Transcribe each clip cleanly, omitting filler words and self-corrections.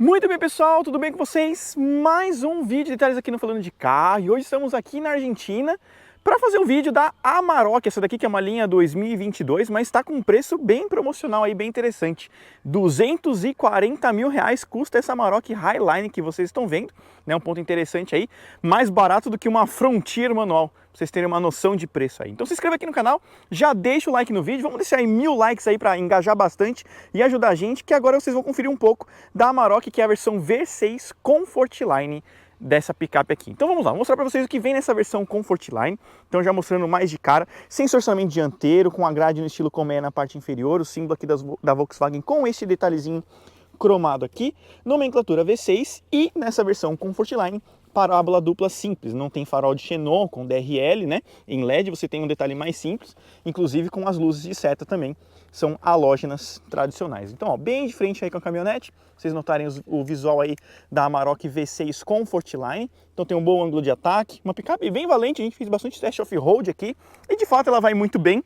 Muito bem, pessoal, tudo bem com vocês? Mais um vídeo de detalhes aqui no Falando de Carro. E hoje estamos aqui na Argentina para fazer um vídeo da Amarok. Essa daqui que é uma linha 2022, mas está com um preço bem promocional aí, bem interessante. 240 mil reais custa essa Amarok Highline que vocês estão vendo, né? Um ponto interessante aí, mais barato do que uma Frontier manual, pra vocês terem uma noção de preço aí. Então se inscreva aqui no canal, já deixa o like no vídeo, vamos deixar aí 1000 likes aí para engajar bastante e ajudar a gente, que agora vocês vão conferir um pouco da Amarok, que é a versão V6 Comfortline dessa picape aqui. Então vamos lá, vou mostrar para vocês o que vem nessa versão Comfortline. Então já mostrando mais de cara, sensor dianteiro, com a grade no estilo colmeia na parte inferior, o símbolo aqui da Volkswagen com este detalhezinho cromado aqui, nomenclatura V6 e nessa versão Comfortline, parábola dupla simples, não tem farol de xenon com DRL, né? Em LED você tem um detalhe mais simples, inclusive com as luzes de seta também, são halógenas tradicionais. Então, ó, bem de frente aí com a caminhonete, vocês notarem o visual aí da Amarok V6 Comfortline. Então tem um bom ângulo de ataque, uma picape bem valente, a gente fez bastante teste off-road aqui e de fato ela vai muito bem.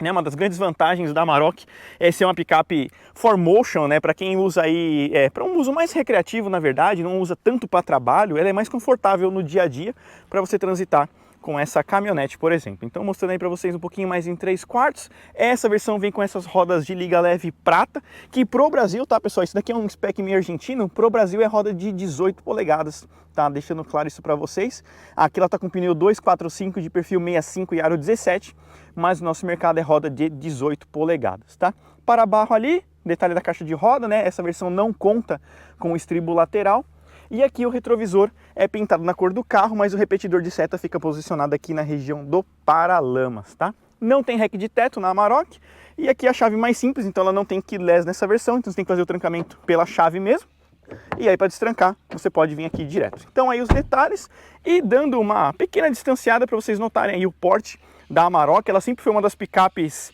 Uma das grandes vantagens da Amarok é ser uma picape 4Motion, né? Para quem usa aí, para um uso mais recreativo, na verdade, não usa tanto para trabalho, ela é mais confortável no dia a dia para você transitar com essa caminhonete, por exemplo. Então mostrando aí para vocês um pouquinho mais em 3/4, essa versão vem com essas rodas de liga leve prata, que pro Brasil, tá pessoal, isso daqui é um spec meio argentino, pro Brasil é roda de 18 polegadas, tá? Deixando claro isso para vocês. Aqui ela tá com pneu 245 de perfil 65 e aro 17, mas o nosso mercado é roda de 18 polegadas, tá? Para barro ali, detalhe da caixa de roda, né? Essa versão não conta com o estribo lateral. E aqui o retrovisor é pintado na cor do carro, mas o repetidor de seta fica posicionado aqui na região do paralamas, tá? Não tem REC de teto na Amarok. E aqui a chave mais simples, então ela não tem keyless nessa versão, então você tem que fazer o trancamento pela chave mesmo. E aí para destrancar, você pode vir aqui direto. Então aí os detalhes e dando uma pequena distanciada para vocês notarem aí o porte da Amarok. Ela sempre foi uma das picapes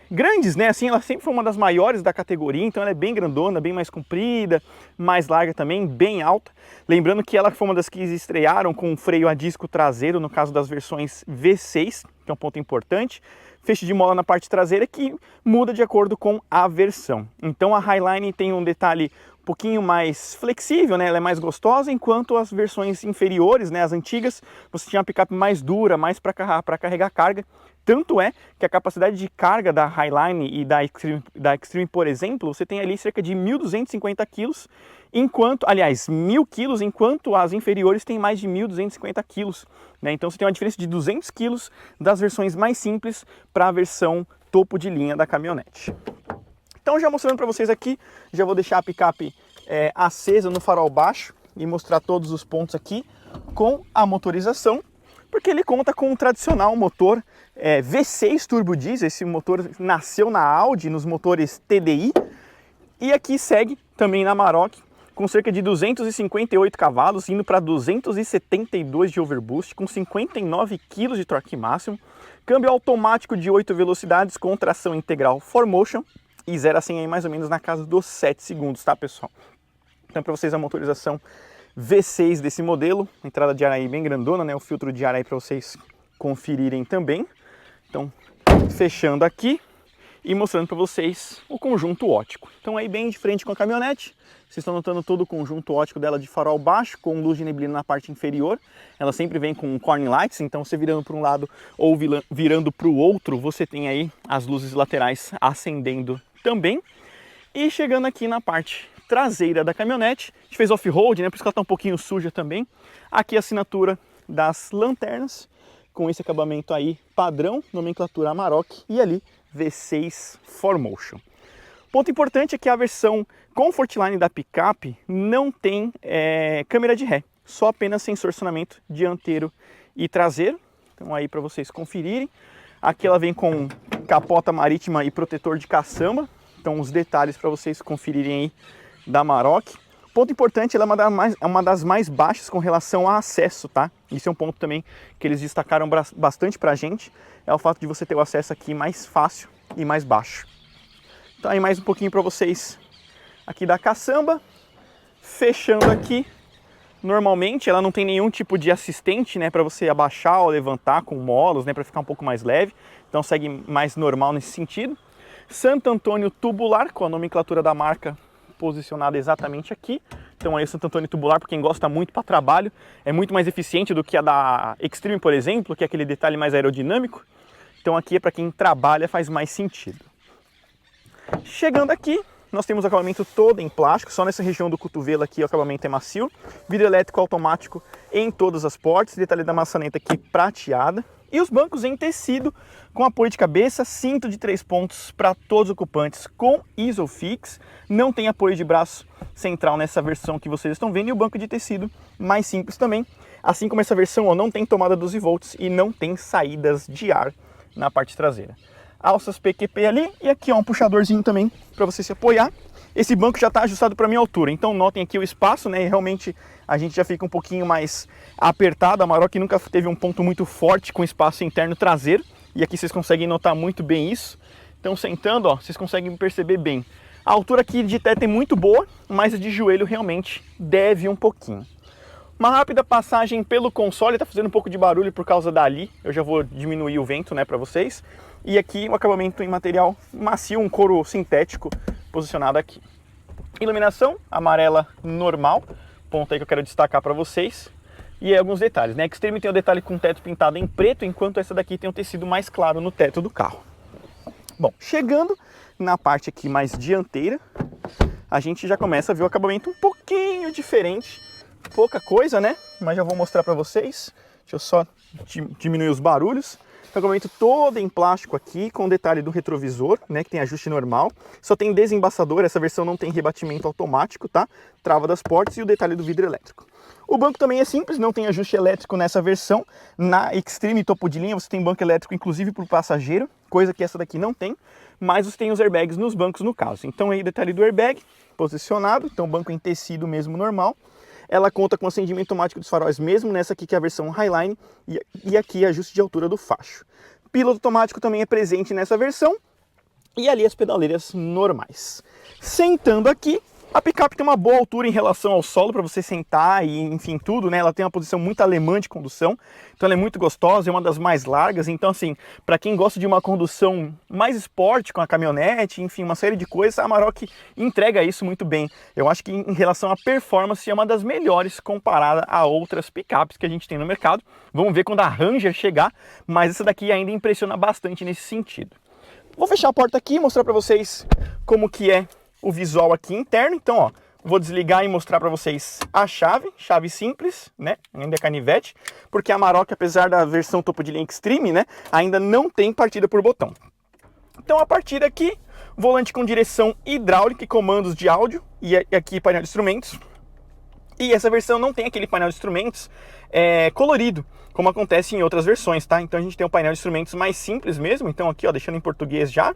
grandes, né? Assim, ela sempre foi uma das maiores da categoria, então ela é bem grandona, bem mais comprida, mais larga também, bem alta. Lembrando que ela foi uma das que estrearam com freio a disco traseiro, no caso das versões V6, que é um ponto importante. Feixe de mola na parte traseira que muda de acordo com a versão. Então a Highline tem um detalhe um pouquinho mais flexível, né? Ela é mais gostosa, enquanto as versões inferiores, né, as antigas, você tinha uma picape mais dura, mais para carregar carga. Tanto é que a capacidade de carga da Highline e da Extreme, por exemplo, você tem ali cerca de 1.250 kg, enquanto, aliás, 1.000 kg, enquanto as inferiores têm mais de 1.250 kg. Né? Então você tem uma diferença de 200 kg das versões mais simples para a versão topo de linha da caminhonete. Então já mostrando para vocês aqui, já vou deixar a picape acesa no farol baixo e mostrar todos os pontos aqui com a motorização, porque ele conta com um tradicional motor V6 turbo diesel. Esse motor nasceu na Audi, nos motores TDI, e aqui segue também na Amarok, com cerca de 258 cavalos, indo para 272 de overboost, com 59 kg de torque máximo, câmbio automático de 8 velocidades com tração integral 4Motion, e 0 a 100 aí mais ou menos na casa dos 7 segundos, tá pessoal? Então para vocês a motorização V6 desse modelo, entrada de ar aí bem grandona, né? O filtro de ar aí para vocês conferirem também. Então, fechando aqui e mostrando para vocês o conjunto óptico. Então aí bem de frente com a caminhonete, vocês estão notando todo o conjunto óptico dela de farol baixo, com luz de neblina na parte inferior. Ela sempre vem com corner lights, então você virando para um lado ou virando para o outro, você tem aí as luzes laterais acendendo também. E chegando aqui na parte traseira da caminhonete, a gente fez off-road, né? Por isso que ela está um pouquinho suja também. Aqui a assinatura das lanternas, com esse acabamento aí padrão, nomenclatura Amarok, e ali V6 4Motion. Ponto importante é que a versão Comfortline da picape não tem câmera de ré, só apenas sensor estacionamento dianteiro e traseiro. Então aí para vocês conferirem. Aqui ela vem com capota marítima e protetor de caçamba. Então os detalhes para vocês conferirem aí da Amarok. Ponto importante, ela é uma das mais baixas com relação a acesso, tá? Isso é um ponto também que eles destacaram bastante pra gente, é o fato de você ter o acesso aqui mais fácil e mais baixo. Então aí mais um pouquinho para vocês aqui da caçamba. Fechando aqui, normalmente ela não tem nenhum tipo de assistente, né, para você abaixar ou levantar com molas, né, para ficar um pouco mais leve. Então segue mais normal nesse sentido. Santo Antônio tubular, com a nomenclatura da marca posicionada exatamente aqui. Então aí o Santo Antônio tubular, para quem gosta muito para trabalho, é muito mais eficiente do que a da Extreme, por exemplo, que é aquele detalhe mais aerodinâmico. Então aqui é para quem trabalha, faz mais sentido. Chegando aqui, nós temos o acabamento todo em plástico, só nessa região do cotovelo aqui o acabamento é macio. Vidro elétrico automático em todas as portas, detalhe da maçaneta aqui prateada. E os bancos em tecido, com apoio de cabeça, cinto de 3 pontos para todos os ocupantes com Isofix. Não tem apoio de braço central nessa versão que vocês estão vendo. E o banco de tecido mais simples também. Assim como essa versão não tem tomada 12 volts e não tem saídas de ar na parte traseira. Alças PQP ali e aqui um puxadorzinho também para você se apoiar. Esse banco já está ajustado para a minha altura, então notem aqui o espaço, né? E realmente a gente já fica um pouquinho mais apertado. A Maroc nunca teve um ponto muito forte com espaço interno traseiro e aqui vocês conseguem notar muito bem isso. Então sentando, ó, vocês conseguem perceber bem. A altura aqui de teto é muito boa, mas a de joelho realmente deve um pouquinho. Uma rápida passagem pelo console, tá fazendo um pouco de barulho por causa dali. Eu já vou diminuir o vento, né, para vocês. E aqui o acabamento em material macio, um couro sintético posicionado aqui. Iluminação amarela normal, ponto aí que eu quero destacar para vocês. E aí alguns detalhes, né? Extreme tem o detalhe com teto pintado em preto, enquanto essa daqui tem um tecido mais claro no teto do carro. Bom, chegando na parte aqui mais dianteira, a gente já começa a ver o acabamento um pouquinho diferente. Pouca coisa, né? Mas já vou mostrar para vocês. Deixa eu só diminuir os barulhos. O acabamento todo em plástico aqui, com o detalhe do retrovisor, né? Que tem ajuste normal. Só tem desembaçador, essa versão não tem rebatimento automático, tá? Trava das portas e o detalhe do vidro elétrico. O banco também é simples, não tem ajuste elétrico nessa versão. Na Extreme topo de linha você tem banco elétrico inclusive para o passageiro, coisa que essa daqui não tem. Mas você tem os airbags nos bancos no caso. Então aí detalhe do airbag posicionado, então banco em tecido mesmo normal. Ela conta com acendimento automático dos faróis, mesmo nessa aqui que é a versão Highline, e aqui ajuste de altura do facho. Piloto automático também é presente nessa versão, e ali as pedaleiras normais. Sentando aqui, a picape tem uma boa altura em relação ao solo para você sentar e enfim tudo, né? Ela tem uma posição muito alemã de condução, então ela é muito gostosa, é uma das mais largas. Então assim, para quem gosta de uma condução mais esporte com a caminhonete, enfim, uma série de coisas, a Maroc entrega isso muito bem. Eu acho que em relação à performance é uma das melhores comparada a outras picapes que a gente tem no mercado. Vamos ver quando a Ranger chegar, mas essa daqui ainda impressiona bastante nesse sentido. Vou fechar a porta aqui e mostrar para vocês como que é o visual aqui interno. Então, ó, vou desligar e mostrar para vocês a chave simples, né, ainda é canivete, porque a Maroc, apesar da versão topo de linha Extreme, né, ainda não tem partida por botão. Então, a partir daqui, volante com direção hidráulica e comandos de áudio, e aqui painel de instrumentos. E essa versão não tem aquele painel de instrumentos colorido, como acontece em outras versões, tá? Então a gente tem um painel de instrumentos mais simples mesmo, então aqui, ó, deixando em português já,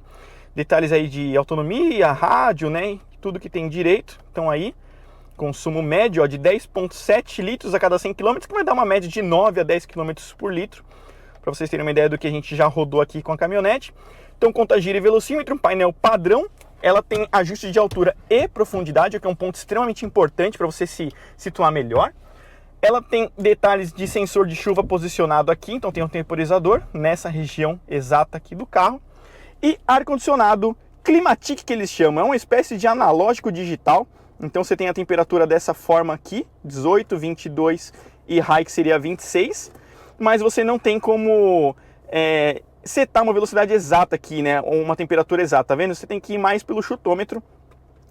detalhes aí de autonomia, rádio, né, tudo que tem direito. Então aí, consumo médio, ó, de 10,7 litros a cada 100 km, que vai dar uma média de 9 a 10 km por litro, para vocês terem uma ideia do que a gente já rodou aqui com a caminhonete. Então conta-giro e velocímetro, um painel padrão. Ela tem ajuste de altura e profundidade, o que é um ponto extremamente importante para você se situar melhor. Ela tem detalhes de sensor de chuva posicionado aqui, então tem um temporizador nessa região exata aqui do carro. E ar-condicionado Climatic, que eles chamam, é uma espécie de analógico digital. Então você tem a temperatura dessa forma aqui, 18, 22 e high, que seria 26. Mas você não tem como setar uma velocidade exata aqui, né? Ou uma temperatura exata, tá vendo? Você tem que ir mais pelo chutômetro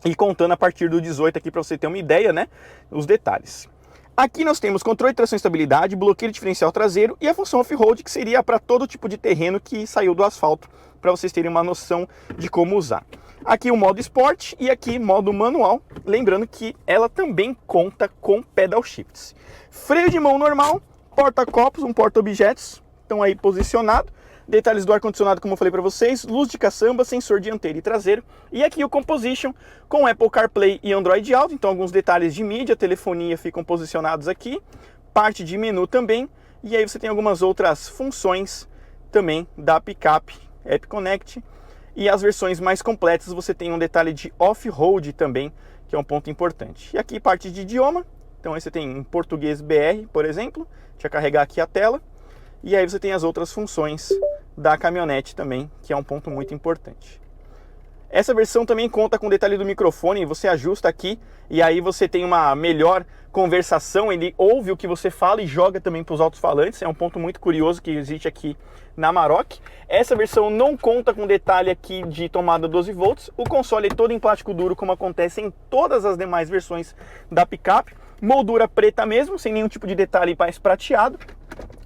e contando a partir do 18 aqui para você ter uma ideia, né? Os detalhes. Aqui nós temos controle de tração e estabilidade, bloqueio diferencial traseiro e a função off-road, que seria para todo tipo de terreno que saiu do asfalto, para vocês terem uma noção de como usar. Aqui o modo Sport e aqui modo manual, lembrando que ela também conta com pedal shifts. Freio de mão normal, porta-copos, um porta-objetos, estão aí posicionado. Detalhes do ar-condicionado, como eu falei para vocês, luz de caçamba, sensor dianteiro e traseiro. E aqui o Composition com Apple CarPlay e Android Auto, então alguns detalhes de mídia, telefonia ficam posicionados aqui. Parte de menu também, e aí você tem algumas outras funções também da picape App Connect. E as versões mais completas você tem um detalhe de off-road também, que é um ponto importante. E aqui parte de idioma, então aí você tem em português BR, por exemplo. Deixa eu carregar aqui a tela. E aí você tem as outras funções da caminhonete também, que é um ponto muito importante. Essa versão também conta com o detalhe do microfone, você ajusta aqui e aí você tem uma melhor conversação, ele ouve o que você fala e joga também para os alto-falantes, é um ponto muito curioso que existe aqui na Amarok. Essa versão não conta com detalhe aqui de tomada 12 volts, o console é todo em plástico duro, como acontece em todas as demais versões da picape, moldura preta mesmo, sem nenhum tipo de detalhe mais prateado,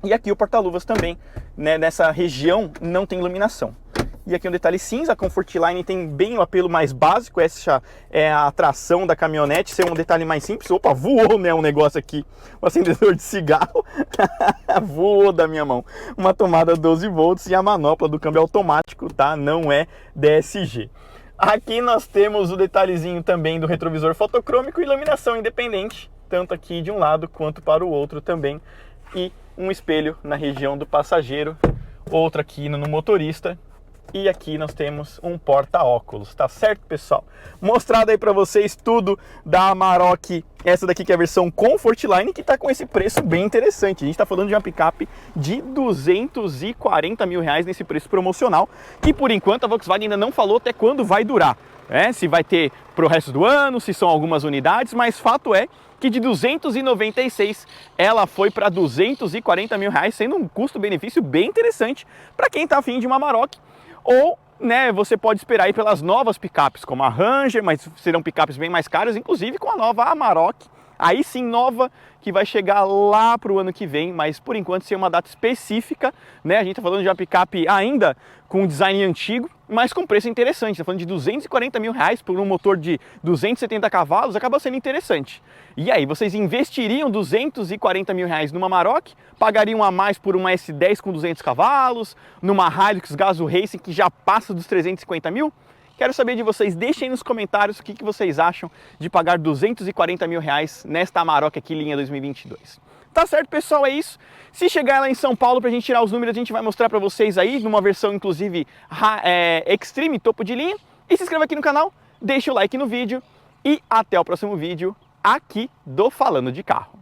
e aqui o porta-luvas também, né, nessa região não tem iluminação. E aqui um detalhe cinza, a Comfortline tem bem o apelo mais básico, essa é a tração da caminhonete, ser um detalhe mais simples. Opa, voou, né, um negócio aqui, um acendedor de cigarro, voou da minha mão. Uma tomada 12 volts e a manopla do câmbio automático, tá? Não é DSG. Aqui nós temos o detalhezinho também do retrovisor fotocrômico e iluminação independente, tanto aqui de um lado quanto para o outro também. E um espelho na região do passageiro, outro aqui no motorista. E aqui nós temos um porta-óculos, tá certo, pessoal? Mostrado aí para vocês tudo da Amarok, essa daqui que é a versão Comfortline, que tá com esse preço bem interessante. A gente tá falando de uma picape de 240 mil reais nesse preço promocional, que por enquanto a Volkswagen ainda não falou até quando vai durar, né? Se vai ter pro resto do ano, se são algumas unidades, mas fato é que de 296 ela foi para 240 mil reais, sendo um custo-benefício bem interessante para quem tá afim de uma Amarok. Ou, né, você pode esperar aí pelas novas picapes, como a Ranger, mas serão picapes bem mais caras, inclusive com a nova Amarok, aí sim nova, que vai chegar lá para o ano que vem, mas por enquanto sem uma data específica, né? A gente está falando de uma picape ainda com um design antigo, mas com preço interessante. Está falando de 240 mil reais por um motor de 270 cavalos, acaba sendo interessante. E aí, vocês investiriam 240 mil reais numa Amarok, pagariam a mais por uma S10 com 200 cavalos, numa Hilux Gazoo Racing que já passa dos 350 mil? Quero saber de vocês, deixem aí nos comentários o que vocês acham de pagar 240 mil reais nesta Amarok aqui, linha 2022. Tá certo, pessoal? É isso. Se chegar lá em São Paulo pra gente tirar os números, a gente vai mostrar pra vocês aí, numa versão, inclusive, Extreme, topo de linha. E se inscreva aqui no canal, deixa o like no vídeo e até o próximo vídeo aqui do Falando de Carro.